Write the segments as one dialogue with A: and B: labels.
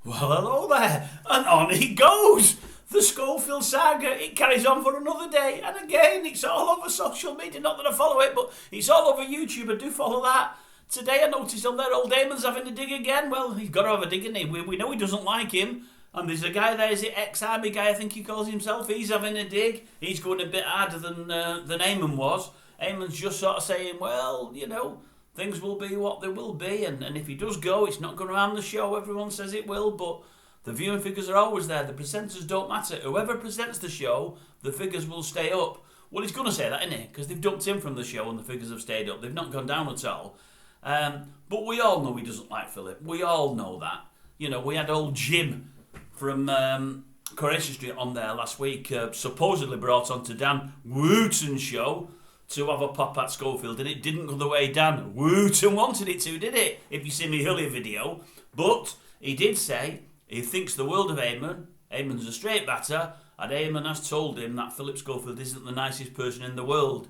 A: Well, hello there, and on it goes. The Schofield saga, it carries on for another day, and again, it's all over social media. Not that I follow it, but it's all over YouTube. I do follow that. Today I noticed on there, old Eamonn's having a dig again. Well, he's got to have a dig, isn't he? We know he doesn't like him. And there's a guy there, is it ex-army guy, I think he calls himself. He's having a dig. He's going a bit harder than Eamonn was. Eamonn's just sort of saying, well, you know, things will be what they will be. And if he does go, it's not going to harm the show. Everyone says it will, but the viewing figures are always there. The presenters don't matter. Whoever presents the show, the figures will stay up. Well, he's going to say that, isn't he? Because they've dumped him from the show and the figures have stayed up. They've not gone down at all. But we all know he doesn't like Philip. We all know that. You know, we had old Jim from Coronation Street on there last week, supposedly brought on to Dan Wooton's show to have a pop at Schofield, and it didn't go the way Dan Wooton wanted it to, did it? If you see my earlier video. But he did say he thinks the world of Eamonn. Eamonn's a straight batter, and Eamonn has told him that Philip Schofield isn't the nicest person in the world.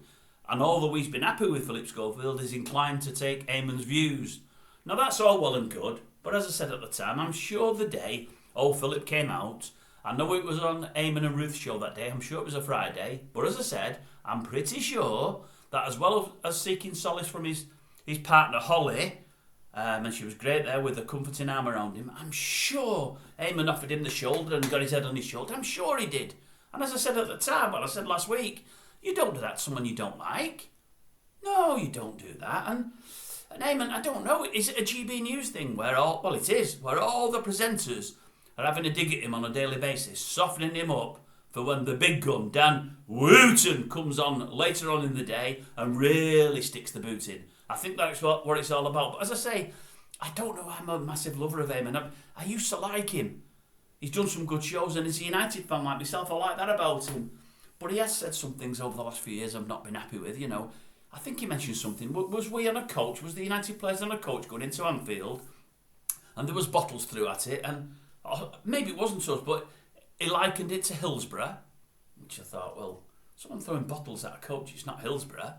A: And although he's been happy with Philip Schofield, he's inclined to take Eamonn's views. Now that's all well and good, but as I said at the time, I'm sure the day old Philip came out, I know it was on Eamonn and Ruth's show that day, I'm sure it was a Friday, but as I said, I'm pretty sure that as well as seeking solace from his partner Holly, and she was great there with a comforting arm around him, I'm sure Eamonn offered him the shoulder and got his head on his shoulder. I'm sure he did. And as I said at the time, well, I said last week, you don't do that to someone you don't like. No, you don't do that. And Eamonn, I don't know, is it a GB News thing where all the presenters are having a dig at him on a daily basis, softening him up for when the big gun, Dan Wooton, comes on later on in the day and really sticks the boot in. I think that's what it's all about. But as I say, I don't know, I'm a massive lover of Eamonn. I used to like him. He's done some good shows, and as a United fan like myself, I like that about him. But he has said some things over the last few years I've not been happy with, you know. I think he mentioned something. Was we on a coach? Was the United players on a coach going into Anfield? And there was bottles through at it, and maybe it wasn't us, but he likened it to Hillsborough, which I thought, well, someone throwing bottles at a coach, it's not Hillsborough.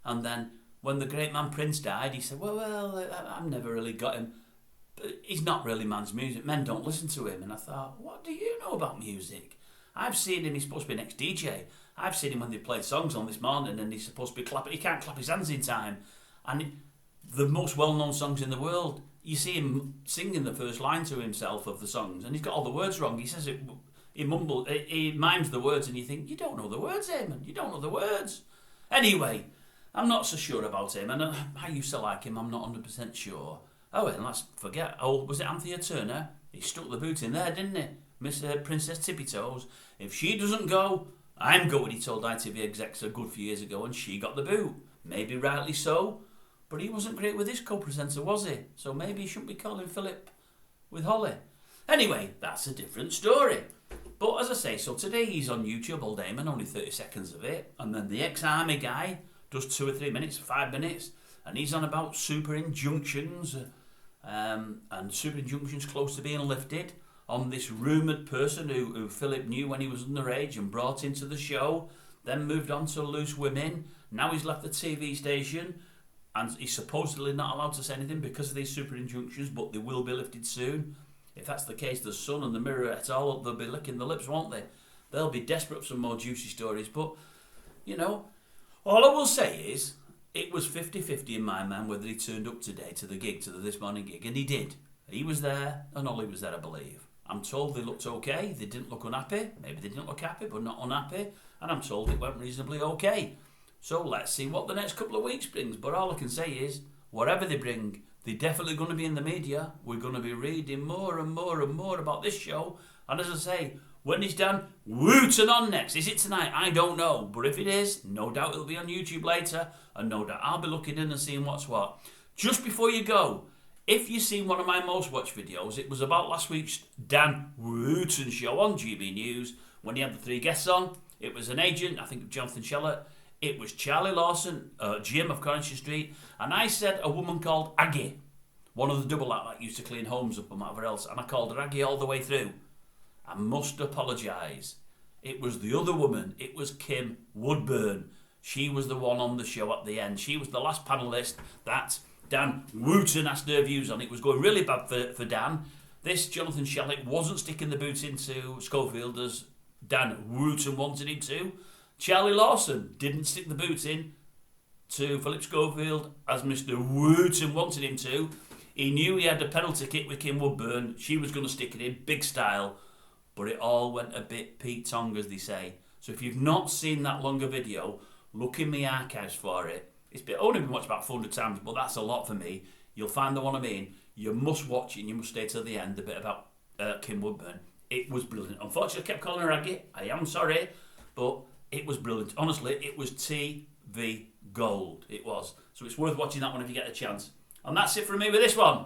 A: And then when the great man Prince died, he said, well, I've never really got him. But he's not really man's music. Men don't listen to him. And I thought, what do you know about music? I've seen him, he's supposed to be an ex-DJ. I've seen him when they played songs on this morning and he's supposed to be clapping. He can't clap his hands in time. And the most well-known songs in the world, you see him singing the first line to himself of the songs and he's got all the words wrong. He says it, he mimes the words and you think, you don't know the words, Eamonn. You don't know the words. Anyway, I'm not so sure about him, and I used to like him, I'm not 100% sure. Oh, and let's forget, was it Anthea Turner? He stuck the boot in there, didn't he? Miss Princess Tippy Toes. If she doesn't go, I'm going, he told ITV execs a good few years ago, and she got the boot. Maybe rightly so, but he wasn't great with his co-presenter, was he? So maybe he shouldn't be calling Philip with Holly. Anyway, that's a different story. But as I say, so today he's on YouTube, old Eamonn, only 30 seconds of it, and then the ex-army guy does 2 or 3 minutes, 5 minutes, and he's on about super injunctions, and super injunctions close to being lifted on this rumoured person who Philip knew when he was underage and brought into the show, then moved on to Loose Women. Now he's left the TV station, and he's supposedly not allowed to say anything because of these super injunctions, but they will be lifted soon. If that's the case, the Sun and the Mirror et al, they'll be licking the lips, won't they? They'll be desperate for some more juicy stories, but, you know, all I will say is, it was 50-50 in my mind whether he turned up today to the gig, to the This Morning gig, and he did. He was there, and Ollie was there, I believe. I'm told they looked okay, they didn't look unhappy, maybe they didn't look happy, but not unhappy, and I'm told it went reasonably okay. So let's see what the next couple of weeks brings, but all I can say is, whatever they bring, they're definitely going to be in the media. We're going to be reading more and more and more about this show, and as I say, when is Dan Wooton on next? Is it tonight? I don't know. But if it is, no doubt it'll be on YouTube later. And no doubt I'll be looking in and seeing what's what. Just before you go, if you've seen one of my most watched videos, it was about last week's Dan Wooton show on GB News when he had the 3 guests on. It was an agent, I think Jonathan Shellett. It was Charlie Lawson, Jim of Coronation Street. And I said a woman called Aggie, one of the double act that used to clean homes up and whatever else. And I called her Aggie all the way through. I must apologise. It was the other woman. It was Kim Woodburn. She was the one on the show at the end. She was the last panellist that Dan Wooton asked her views on. It was going really bad for Dan. This Jonathan Shellick wasn't sticking the boot into Schofield as Dan Wootton wanted him to. Charlie Lawson didn't stick the boot in to Philip Schofield as Mr. Wooton wanted him to. He knew he had a penalty kick with Kim Woodburn. She was going to stick it in, big style. But it all went a bit Pete Tong, as they say. So if you've not seen that longer video, look in the archives for it. It's only been watched about 400 times, but that's a lot for me. You'll find the one I mean. You must watch it and you must stay till the end, the bit about Kim Woodburn. It was brilliant. Unfortunately, I kept calling her Aggie. I am sorry, but it was brilliant. Honestly, it was TV gold. It was. So it's worth watching that one if you get a chance. And that's it from me with this one.